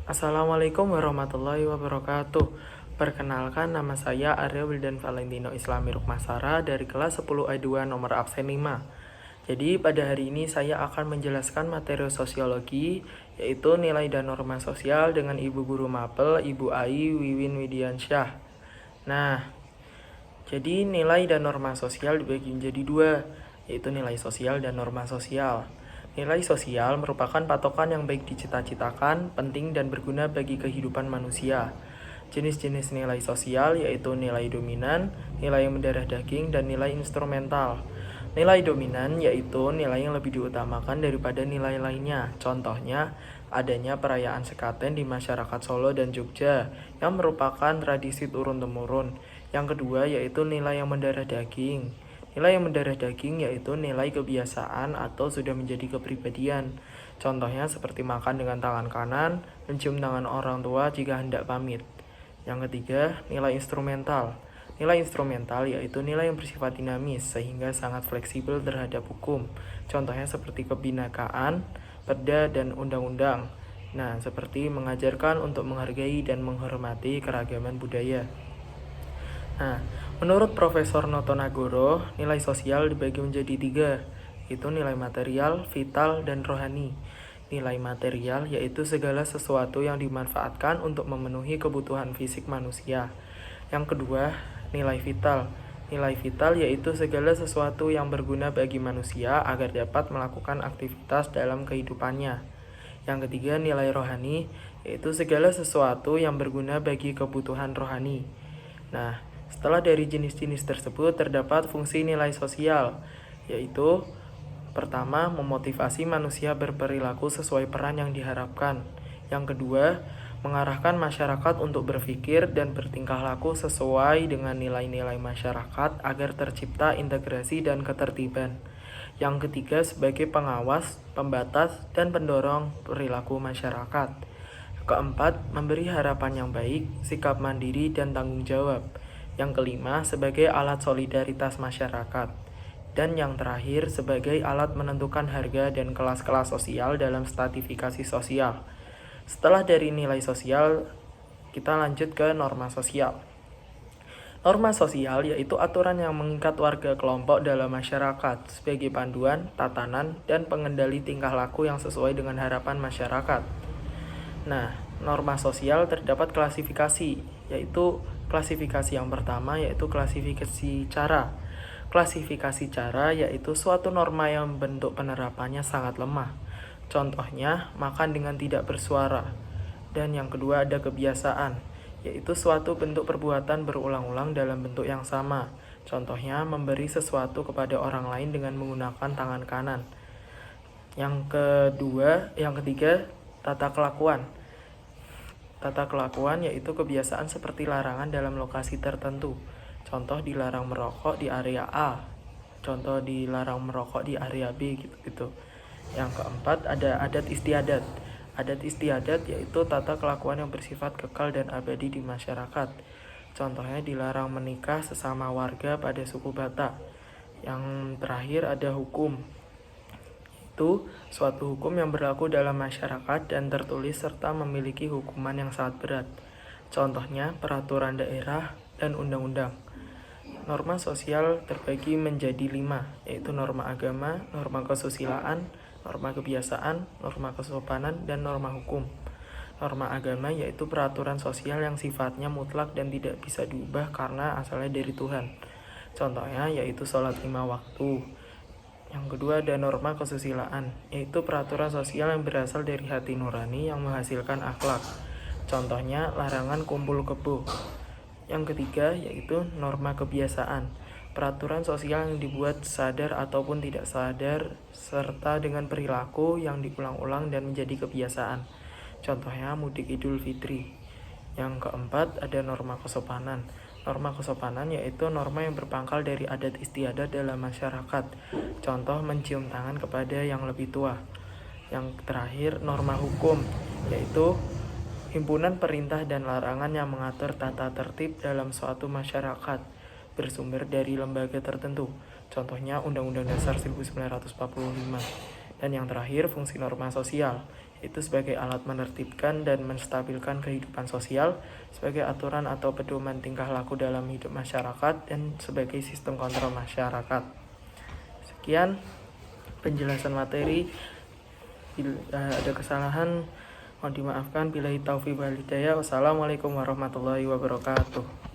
Assalamualaikum warahmatullahi wabarakatuh. Perkenalkan, nama saya Arya Wildan Valentino Islami Rukmasara dari kelas 10A2 nomor absen 5. Jadi pada hari ini saya akan menjelaskan materi sosiologi, yaitu nilai dan norma sosial dengan Ibu Guru Mapel, Ibu Ai Wiwin Widiansyah. Nah, jadi nilai dan norma sosial dibagi menjadi dua, yaitu nilai sosial dan norma sosial. Nilai sosial merupakan patokan yang baik dicita-citakan, penting dan berguna bagi kehidupan manusia. Jenis-jenis nilai sosial yaitu nilai dominan, nilai mendarah daging, dan nilai instrumental. Nilai dominan yaitu nilai yang lebih diutamakan daripada nilai lainnya. Contohnya, adanya perayaan sekaten di masyarakat Solo dan Jogja yang merupakan tradisi turun-temurun. Yang kedua yaitu nilai yang mendarah daging. Nilai yang mendarah daging yaitu nilai kebiasaan atau sudah menjadi kepribadian. Contohnya seperti makan dengan tangan kanan, mencium tangan orang tua jika hendak pamit. Yang ketiga, nilai instrumental. Nilai instrumental yaitu nilai yang bersifat dinamis sehingga sangat fleksibel terhadap hukum. Contohnya seperti kebinakaan, perda, dan undang-undang. Nah, seperti mengajarkan untuk menghargai dan menghormati keragaman budaya. Nah, menurut Profesor Noto Nagoro, nilai sosial dibagi menjadi tiga, yaitu nilai material, vital, dan rohani. Nilai material yaitu segala sesuatu yang dimanfaatkan untuk memenuhi kebutuhan fisik manusia. Yang kedua, nilai vital. Nilai vital yaitu segala sesuatu yang berguna bagi manusia agar dapat melakukan aktivitas dalam kehidupannya. Yang ketiga, nilai rohani, yaitu segala sesuatu yang berguna bagi kebutuhan rohani. Nah, setelah dari jenis-jenis tersebut terdapat fungsi nilai sosial, yaitu pertama, memotivasi manusia berperilaku sesuai peran yang diharapkan. Yang kedua, mengarahkan masyarakat untuk berpikir dan bertingkah laku sesuai dengan nilai-nilai masyarakat agar tercipta integrasi dan ketertiban. Yang ketiga, sebagai pengawas, pembatas, dan pendorong perilaku masyarakat. Keempat, memberi harapan yang baik, sikap mandiri, dan tanggung jawab. Yang kelima, sebagai alat solidaritas masyarakat. Dan yang terakhir, sebagai alat menentukan harga dan kelas-kelas sosial dalam stratifikasi sosial. Setelah dari nilai sosial, kita lanjut ke norma sosial. Norma sosial yaitu aturan yang mengikat warga kelompok dalam masyarakat sebagai panduan, tatanan, dan pengendali tingkah laku yang sesuai dengan harapan masyarakat. Nah, norma sosial terdapat klasifikasi, yaitu klasifikasi yang pertama yaitu klasifikasi cara. Klasifikasi cara yaitu suatu norma yang bentuk penerapannya sangat lemah. Contohnya, makan dengan tidak bersuara. Dan yang kedua ada kebiasaan, yaitu suatu bentuk perbuatan berulang-ulang dalam bentuk yang sama. Contohnya, memberi sesuatu kepada orang lain dengan menggunakan tangan kanan. Yang ketiga, tata kelakuan. Tata kelakuan yaitu kebiasaan seperti larangan dalam lokasi tertentu. Contoh dilarang merokok di area A, contoh dilarang merokok di area B gitu. Yang keempat ada adat istiadat. Adat istiadat yaitu tata kelakuan yang bersifat kekal dan abadi di masyarakat. Contohnya dilarang menikah sesama warga pada suku Batak. Yang terakhir ada hukum. Itu suatu hukum yang berlaku dalam masyarakat dan tertulis serta memiliki hukuman yang sangat berat. Contohnya peraturan daerah dan undang-undang. Norma sosial terbagi menjadi 5, yaitu norma agama, norma kesusilaan, norma kebiasaan, norma kesopanan, dan norma hukum. Norma agama yaitu peraturan sosial yang sifatnya mutlak dan tidak bisa diubah karena asalnya dari Tuhan. Contohnya yaitu sholat 5 waktu. Yang kedua ada norma kesusilaan, yaitu peraturan sosial yang berasal dari hati nurani yang menghasilkan akhlak. Contohnya larangan kumpul kebo. Yang ketiga yaitu norma kebiasaan, peraturan sosial yang dibuat sadar ataupun tidak sadar serta dengan perilaku yang diulang-ulang dan menjadi kebiasaan. Contohnya mudik Idul Fitri. Yang keempat ada norma kesopanan. Norma kesopanan yaitu norma yang berpangkal dari adat istiadat dalam masyarakat. Contoh mencium tangan kepada yang lebih tua. Yang terakhir norma hukum, yaitu himpunan perintah dan larangan yang mengatur tata tertib dalam suatu masyarakat bersumber dari lembaga tertentu. Contohnya Undang-Undang Dasar 1945. Dan yang terakhir fungsi norma sosial, itu sebagai alat menertibkan dan menstabilkan kehidupan sosial, sebagai aturan atau pedoman tingkah laku dalam hidup masyarakat, dan sebagai sistem kontrol masyarakat. Sekian penjelasan materi. Bila ada kesalahan mohon dimaafkan. Billahi taufiq wal hidayah. Wassalamualaikum warahmatullahi wabarakatuh.